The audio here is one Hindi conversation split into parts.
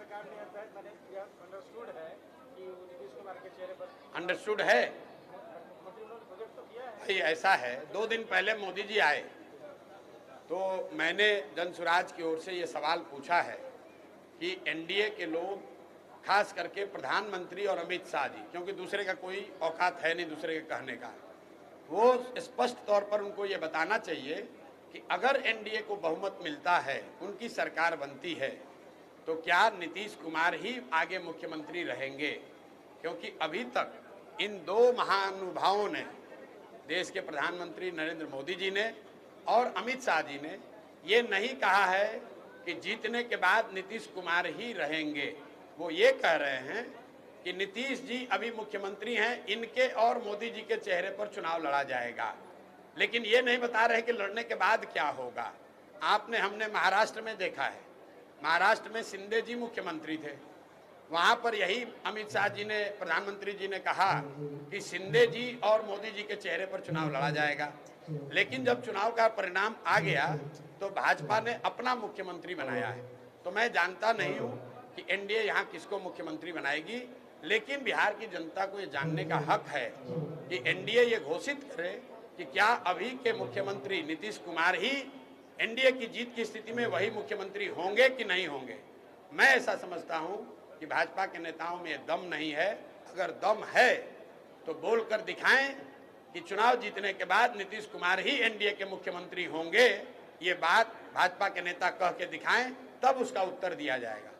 सरकार ने अंडरस्टूड है कि नीतीश कुमार के चेहरे पर अंडरस्टूड है मंत्री उन्होंने प्रोजेक्ट तो किया है। भाई, ऐसा है 2 दिन पहले मोदी जी आए तो मैंने जन सुराज की ओर से ये सवाल पूछा है कि एनडीए के लोग, खास करके प्रधानमंत्री और अमित शाह जी, क्योंकि दूसरे का कोई औकात है नहीं दूसरे के कहने का, वो स्पष्ट तौर पर उनको ये बताना चाहिए कि अगर एनडीए को बहुमत मिलता है, उनकी सरकार बनती है, तो क्या नीतीश कुमार ही आगे मुख्यमंत्री रहेंगे। क्योंकि अभी तक इन 2 महानुभावों ने, देश के प्रधानमंत्री नरेंद्र मोदी जी ने और अमित शाह जी ने, ये नहीं कहा है कि जीतने के बाद नीतीश कुमार ही रहेंगे। वो ये कह रहे हैं कि नीतीश जी अभी मुख्यमंत्री हैं, इनके और मोदी जी के चेहरे पर चुनाव लड़ा जाएगा, लेकिन ये नहीं बता रहे कि लड़ने के बाद क्या होगा। हमने महाराष्ट्र में देखा है, महाराष्ट्र में शिंदे जी मुख्यमंत्री थे, वहां पर यही अमित शाह जी ने, प्रधानमंत्री जी ने कहा कि शिंदे जी और मोदी जी के चेहरे पर चुनाव लड़ा जाएगा। लेकिन जब चुनाव का परिणाम आ गया तो भाजपा ने अपना मुख्यमंत्री बनाया है। तो मैं जानता नहीं हूं कि एनडीए यहां किसको मुख्यमंत्री बनाएगी, लेकिन बिहार की जनता को ये जानने का हक है कि एनडीए ये घोषित करे कि क्या अभी के मुख्यमंत्री नीतीश कुमार ही एनडीए की जीत की स्थिति में वही मुख्यमंत्री होंगे कि नहीं होंगे। मैं ऐसा समझता हूं कि भाजपा के नेताओं में दम नहीं है। अगर दम है तो बोलकर दिखाएं कि चुनाव जीतने के बाद नीतीश कुमार ही एनडीए के मुख्यमंत्री होंगे। ये बात भाजपा के नेता कह के दिखाएं, तब उसका उत्तर दिया जाएगा।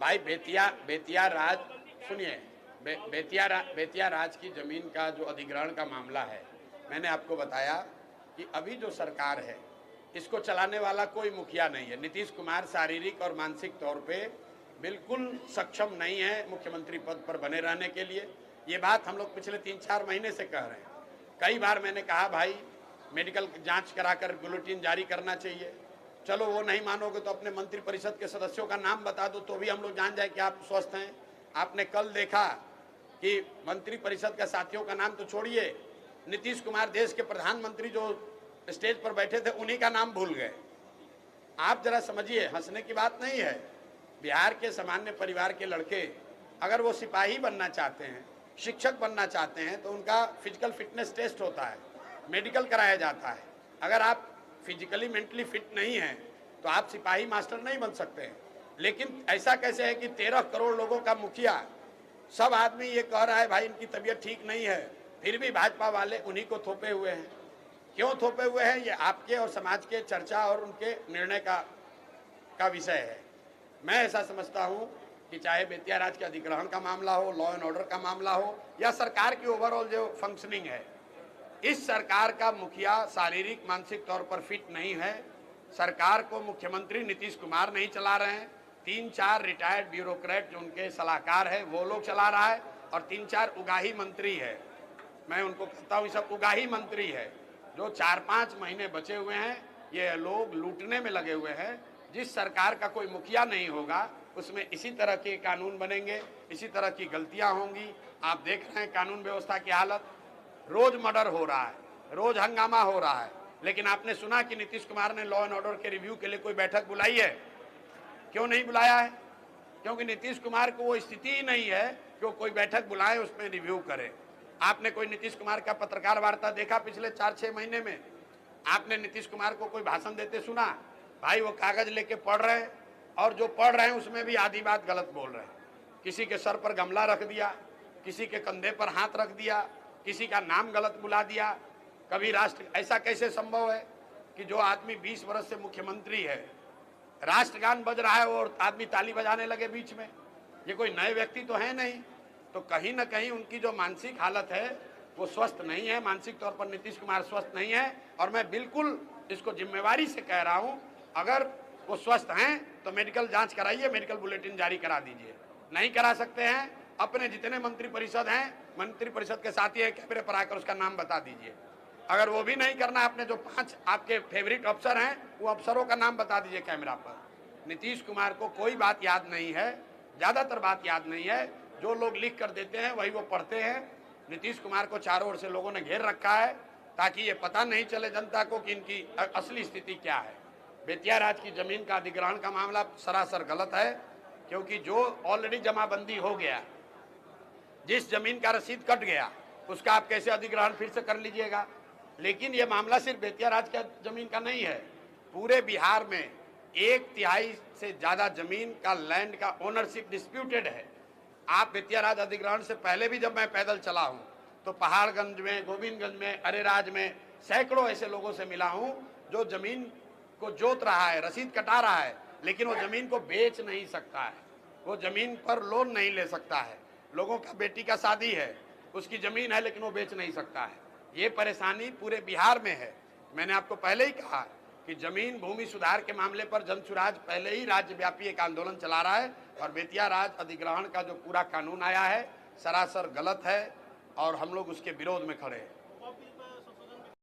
भाई, बेतिया राज, सुनिए, बेतिया राज की जमीन का जो अधिग्रहण का मामला है, मैंने आपको बताया कि अभी जो सरकार है इसको चलाने वाला कोई मुखिया नहीं है। नीतीश कुमार शारीरिक और मानसिक तौर पे बिल्कुल सक्षम नहीं है मुख्यमंत्री पद पर बने रहने के लिए। ये बात हम लोग पिछले 3-4 महीने से कह रहे हैं। कई बार मैंने कहा भाई मेडिकल जांच कराकर बुलेटिन जारी करना चाहिए। चलो वो नहीं मानोगे तो अपने मंत्रिपरिषद के सदस्यों का नाम बता दो, तो भी हम लोग जान जाए कि आप स्वस्थ हैं। आपने कल देखा कि मंत्रिपरिषद के साथियों का नाम तो छोड़िए, नीतीश कुमार देश के प्रधानमंत्री जो स्टेज पर बैठे थे उन्हीं का नाम भूल गए। आप जरा समझिए, हंसने की बात नहीं है। बिहार के सामान्य परिवार के लड़के अगर वो सिपाही बनना चाहते हैं, शिक्षक बनना चाहते हैं, तो उनका फिजिकल फिटनेस टेस्ट होता है, मेडिकल कराया जाता है। अगर आप फिजिकली मेंटली फिट नहीं हैं तो आप सिपाही मास्टर नहीं बन सकते हैं। लेकिन ऐसा कैसे है कि 13 करोड़ लोगों का मुखिया, सब आदमी ये कह रहा है भाई इनकी तबीयत ठीक नहीं है, फिर भी भाजपा वाले उन्हीं को थोपे हुए हैं। क्यों थोपे हुए हैं, ये आपके और समाज के चर्चा और उनके निर्णय का विषय है। मैं ऐसा समझता हूं कि चाहे बेतिया राज के अधिग्रहण का मामला हो, लॉ एंड ऑर्डर का मामला हो, या सरकार की ओवरऑल जो फंक्शनिंग है, इस सरकार का मुखिया शारीरिक मानसिक तौर पर फिट नहीं है। सरकार को मुख्यमंत्री नीतीश कुमार नहीं चला रहे हैं, 3-4 रिटायर्ड ब्यूरोक्रेट जो उनके सलाहकार है वो लोग चला रहा है, और 3-4 उगाही मंत्री है। मैं उनको कहता हूँ सब उगाही मंत्री है। जो 4-5 महीने बचे हुए हैं ये लोग लूटने में लगे हुए हैं। जिस सरकार का कोई मुखिया नहीं होगा उसमें इसी तरह के कानून बनेंगे, इसी तरह की गलतियां होंगी। आप देख रहे हैं कानून व्यवस्था की हालत, रोज मर्डर हो रहा है, रोज हंगामा हो रहा है। लेकिन आपने सुना कि नीतीश कुमार ने लॉ एंड ऑर्डर के रिव्यू के लिए कोई बैठक बुलाई है? क्यों नहीं बुलाया है? क्योंकि नीतीश कुमार को वो स्थिति ही नहीं है कि वो कोई बैठक बुलाए उसमें रिव्यू करे। आपने कोई नीतीश कुमार का पत्रकार वार्ता देखा पिछले 4-6 महीने में? आपने नीतीश कुमार को कोई भाषण देते सुना? भाई वो कागज लेके पढ़ रहे हैं, और जो पढ़ रहे हैं उसमें भी आधी बात गलत बोल रहे हैं। किसी के सर पर गमला रख दिया, किसी के कंधे पर हाथ रख दिया, किसी का नाम गलत बुला दिया। कभी राष्ट्र, ऐसा कैसे संभव है कि जो आदमी 20 वर्ष से मुख्यमंत्री है, राष्ट्रगान बज रहा है और आदमी ताली बजाने लगे बीच में? ये कोई नए व्यक्ति तो है नहीं। तो कहीं ना कहीं उनकी जो मानसिक हालत है वो स्वस्थ नहीं है। मानसिक तौर पर नीतीश कुमार स्वस्थ नहीं है, और मैं बिल्कुल इसको जिम्मेवारी से कह रहा हूं, अगर वो स्वस्थ हैं तो मेडिकल जांच कराइए, मेडिकल बुलेटिन जारी करा दीजिए। नहीं करा सकते हैं, अपने जितने मंत्रिपरिषद हैं, मंत्रिपरिषद के साथी है, कैमरे पर आकर उसका नाम बता दीजिए। अगर वो भी नहीं करना, अपने जो 5 आपके फेवरेट अफसर हैं वो अफसरों का नाम बता दीजिए कैमरा पर। नीतीश कुमार को कोई बात याद नहीं है, ज्यादातर बात याद नहीं है। जो लोग लिख कर देते हैं वही वो पढ़ते हैं। नीतीश कुमार को चारों ओर से लोगों ने घेर रखा है ताकि ये पता नहीं चले जनता को कि इनकी असली स्थिति क्या है। बेतिया राज की जमीन का अधिग्रहण का मामला सरासर गलत है, क्योंकि जो ऑलरेडी जमाबंदी हो गया, जिस जमीन का रसीद कट गया, उसका आप कैसे अधिग्रहण फिर से कर लीजिएगा। लेकिन ये मामला सिर्फ बेतिया राज का जमीन का नहीं है, पूरे बिहार में 1/3 से ज्यादा जमीन का लैंड का ओनरशिप डिस्प्यूटेड है। आप बेतिया राज अधिग्रहण से पहले भी जब मैं पैदल चला हूं तो पहाड़गंज में, गोविंदगंज में, अरेराज में सैकड़ों ऐसे लोगों से मिला हूं जो जमीन को जोत रहा है, रसीद कटा रहा है, लेकिन वो जमीन को बेच नहीं सकता है, वो जमीन पर लोन नहीं ले सकता है। लोगों का बेटी का शादी है, उसकी जमीन है लेकिन वो बेच नहीं सकता है। ये परेशानी पूरे बिहार में है। मैंने आपको पहले ही कहा कि जमीन भूमि सुधार के मामले पर जनसुराज पहले ही राज्यव्यापी एक आंदोलन चला रहा है, और बेतिया राज अधिग्रहण का जो पूरा कानून आया है सरासर गलत है और हम लोग उसके विरोध में खड़े हैं।